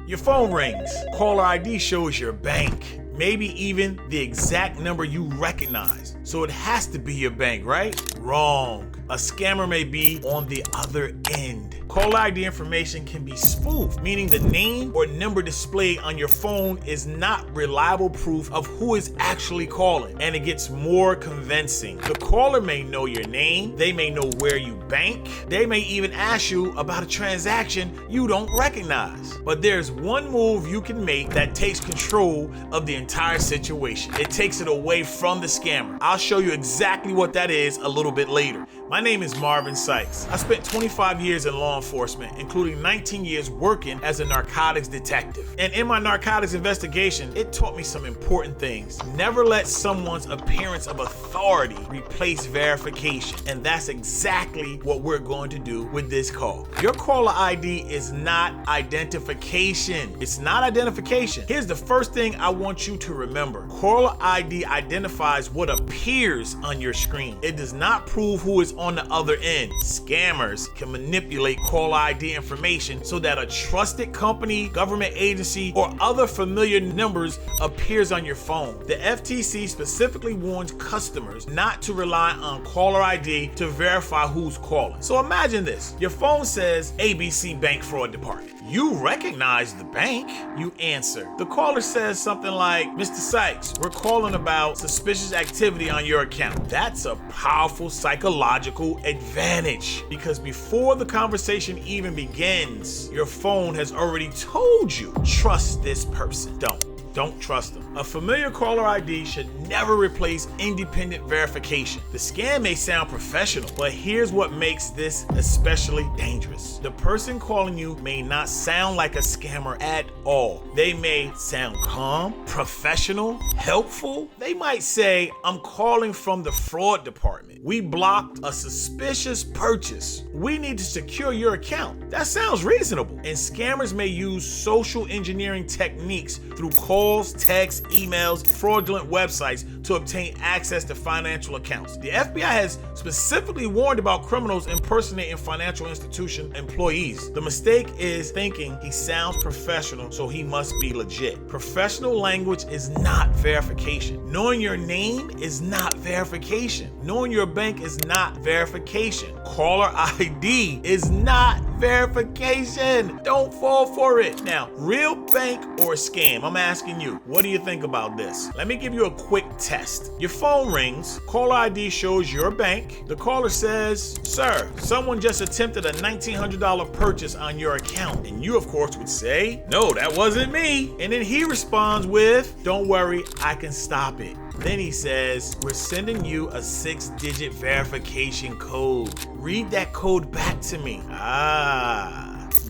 Your phone rings. Caller ID shows your bank, maybe even the exact number you recognize. So it has to be your bank, right? Wrong. A scammer may be on the other end. Caller ID information can be spoofed, meaning the name or number displayed on your phone is not reliable proof of who is actually calling, and it gets more convincing. The caller may know your name, they may know where you bank, they may even ask you about a transaction you don't recognize. But there's one move you can make that takes control of the entire situation. It takes it away from the scammer. I'll show you exactly what that is a little bit later. My name is Marvin Sykes. I spent 25 years in law enforcement, including 19 years working as a narcotics detective. And in my narcotics investigation, it taught me some important things. Never let someone's appearance of authority replace verification. And that's exactly what we're going to do with this call. Your caller ID is not identification. It's not identification. Here's the first thing I want you to remember. Caller ID identifies what appears on your screen. It does not prove who is on the other end. Scammers can manipulate caller ID information so that a trusted company, government agency, or other familiar numbers appears on your phone. The FTC specifically warns customers not to rely on caller ID to verify who's calling. So imagine this. Your phone says ABC Bank Fraud Department. You recognize the bank. You answer. The caller says something like, Mr. Sykes, we're calling about suspicious activity on your account. That's a powerful psychological advantage because before the conversation even begins, your phone has already told you, trust this person. Don't trust them. A familiar caller ID should never replace independent verification. The scam may sound professional, but here's what makes this especially dangerous. The person calling you may not sound like a scammer at all. They may sound calm, professional, helpful. They might say, I'm calling from the fraud department. We blocked a suspicious purchase. We need to secure your account. That sounds reasonable. And scammers may use social engineering techniques through calls, texts, emails, fraudulent websites to obtain access to financial accounts. The FBI has specifically warned about criminals impersonating financial institution employees. The mistake is thinking he sounds professional, so he must be legit. Professional language is not verification. Knowing your name is not verification. Knowing your bank is not verification. Caller ID is not verification. Don't fall for it. Now, real bank or scam? I'm asking you, what do you think about this? Let me give you a quick test. Your phone rings, caller ID shows your bank. The caller says, sir, someone just attempted a $1,900 purchase on your account. And you, of course, would say, no, that wasn't me. And then he responds with, don't worry, I can stop it. Then he says, we're sending you a 6-digit verification code. Read that code back to me.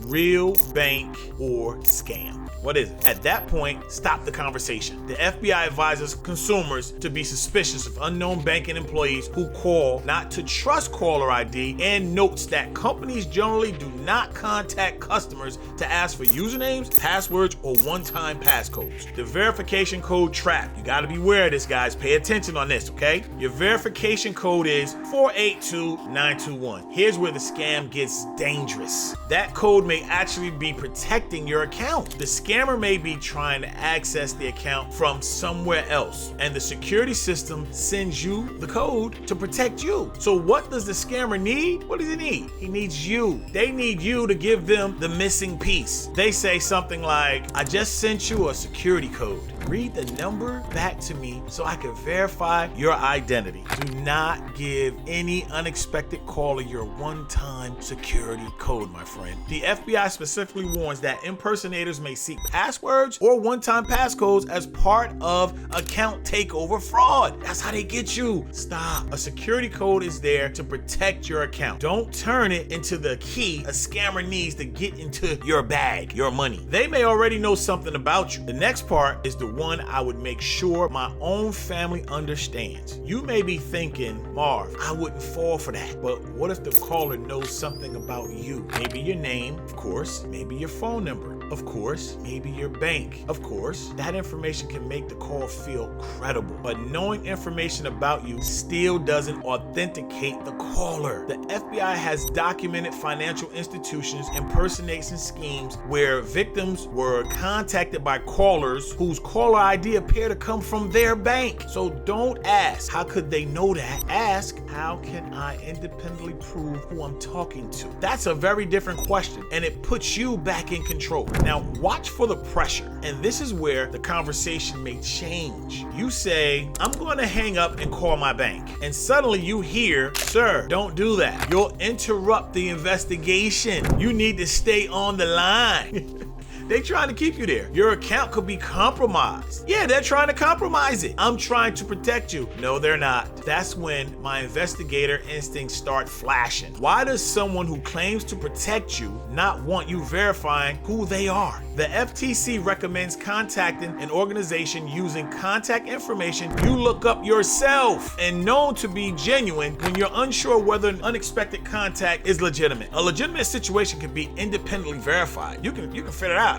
Real bank or scam? What is it? At that point, stop the conversation. The FBI advises consumers to be suspicious of unknown banking employees who call, not to trust caller ID, and notes that companies generally do not contact customers to ask for usernames, passwords, or one-time passcodes. The verification code trap. You gotta beware of this, guys. Pay attention on this, okay? Your verification code is 482921. Here's where the scam gets dangerous. That code may actually be protecting your account. The scammer may be trying to access the account from somewhere else, and the security system sends you the code to protect you. So what does the scammer need? What does he need? He needs you. They need you to give them the missing piece. They say something like, I just sent you a security code. Read the number back to me so I can verify your identity. Do not give any unexpected caller your one-time security code, my friend. The FBI specifically warns that impersonators may seek passwords or one-time passcodes as part of account takeover fraud. That's how they get you. Stop. A security code is there to protect your account. Don't turn it into the key a scammer needs to get into your bag, your money. They may already know something about you. The next part is the one I would make sure my own family understands. You may be thinking, Marv, I wouldn't fall for that. But what if the caller knows something about you? Maybe your name, Of course, maybe your phone number. Of course, maybe your bank. Of course, that information can make the call feel credible. But knowing information about you still doesn't authenticate the caller. The FBI has documented financial institutions impersonation schemes where victims were contacted by callers whose caller ID appear to come from their bank. So don't ask, how could they know that? Ask, how can I independently prove who I'm talking to? That's a very different question, and it puts you back in control. Now, watch for the pressure, and this is where the conversation may change. You say, I'm going to hang up and call my bank, and suddenly you hear, sir, don't do that. You'll interrupt the investigation. You need to stay on the line. They trying to keep you there. Your account could be compromised. Yeah, they're trying to compromise it. I'm trying to protect you. No, they're not. That's when my investigator instincts start flashing. Why does someone who claims to protect you not want you verifying who they are? The FTC recommends contacting an organization using contact information you look up yourself and known to be genuine when you're unsure whether an unexpected contact is legitimate. A legitimate situation can be independently verified. You can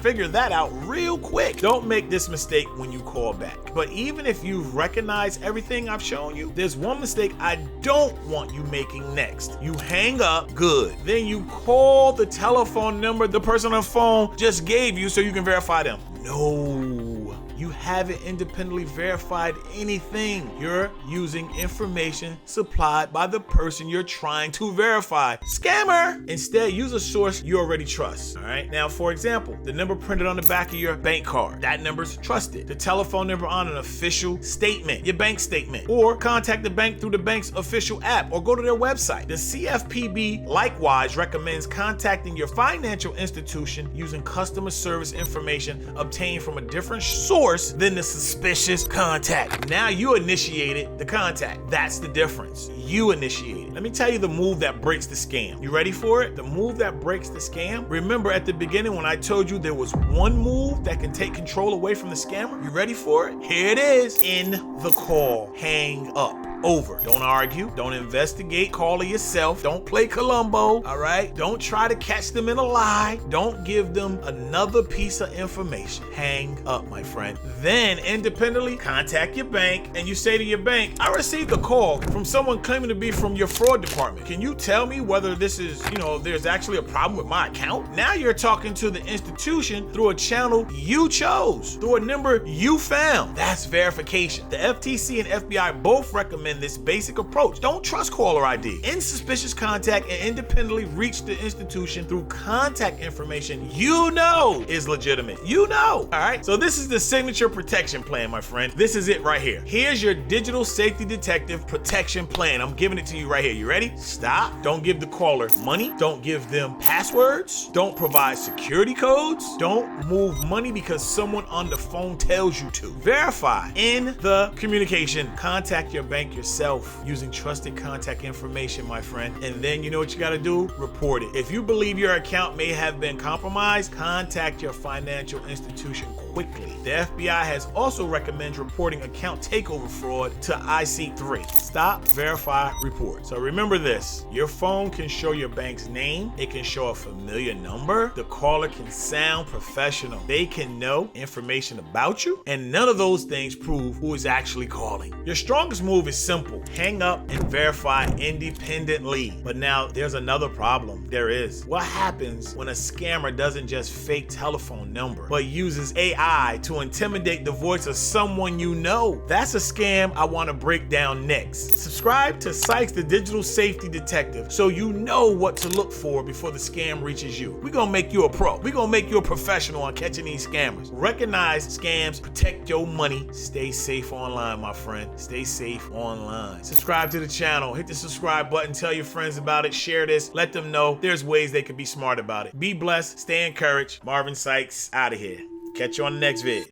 figure that out real quick. Don't make this mistake when you call back. But even if you've recognized everything I've shown you, there's one mistake I don't want you making next. You hang up, good. Then you call the telephone number the person on the phone just gave you so you can verify them. No, you haven't independently verified anything. You're using information supplied by the person you're trying to verify. Scammer! Instead, use a source you already trust. All right. Now, for example, the number printed on the back of your bank card, that number's trusted. The telephone number on an official statement, your bank statement, or contact the bank through the bank's official app or go to their website. The CFPB likewise recommends contacting your financial institution using customer service information obtained from a different source than the suspicious contact. Now you initiated the contact. That's the difference. You initiated. Let me tell you the move that breaks the scam. You ready for it? The move that breaks the scam? Remember at the beginning when I told you there was one move that can take control away from the scammer? You ready for it? Here it is. In the call. Hang up. Over. Don't argue. Don't investigate. Call it yourself. Don't play Columbo. All right? Don't try to catch them in a lie. Don't give them another piece of information. Hang up, my friend. Then independently contact your bank and you say to your bank, I received a call from someone claiming to be from your fraud department. Can you tell me whether this is, there's actually a problem with my account? Now you're talking to the institution through a channel you chose, through a number you found. That's verification. The FTC and FBI both recommend this basic approach. Don't trust caller ID. In suspicious contact and independently reach the institution through contact information you know is legitimate. All right? So this is the signature protection plan, my friend. This is it right here. Here's your digital safety detective protection plan. I'm giving it to you right here. You ready? Stop. Don't give the caller money. Don't give them passwords. Don't provide security codes. Don't move money because someone on the phone tells you to. Verify. In the communication, contact your bank yourself using trusted contact information, my friend. And then you know what you got to do? Report it. If you believe your account may have been compromised, contact your financial institution quickly. The FBI has also recommended reporting account takeover fraud to IC3. Stop, verify, report. So remember this, your phone can show your bank's name, it can show a familiar number, the caller can sound professional, they can know information about you, and none of those things prove who is actually calling. Your strongest move is simple, hang up and verify independently. But now there's another problem. There is. What happens when a scammer doesn't just fake telephone number, but uses AI to intimidate the voice of someone you know? That's a scam I want to break down next. Subscribe to Sykes the Digital Safety Detective so you know what to look for before the scam reaches you. We're going to make you a pro. We're going to make you a professional on catching these scammers. Recognize scams, protect your money. Stay safe online, my friend. Stay safe online. Subscribe to the channel. Hit the subscribe button. Tell your friends about it. Share this. Let them know there's ways they can be smart about it. Be blessed. Stay encouraged. Marvin Sykes out of here. Catch you on the next vid.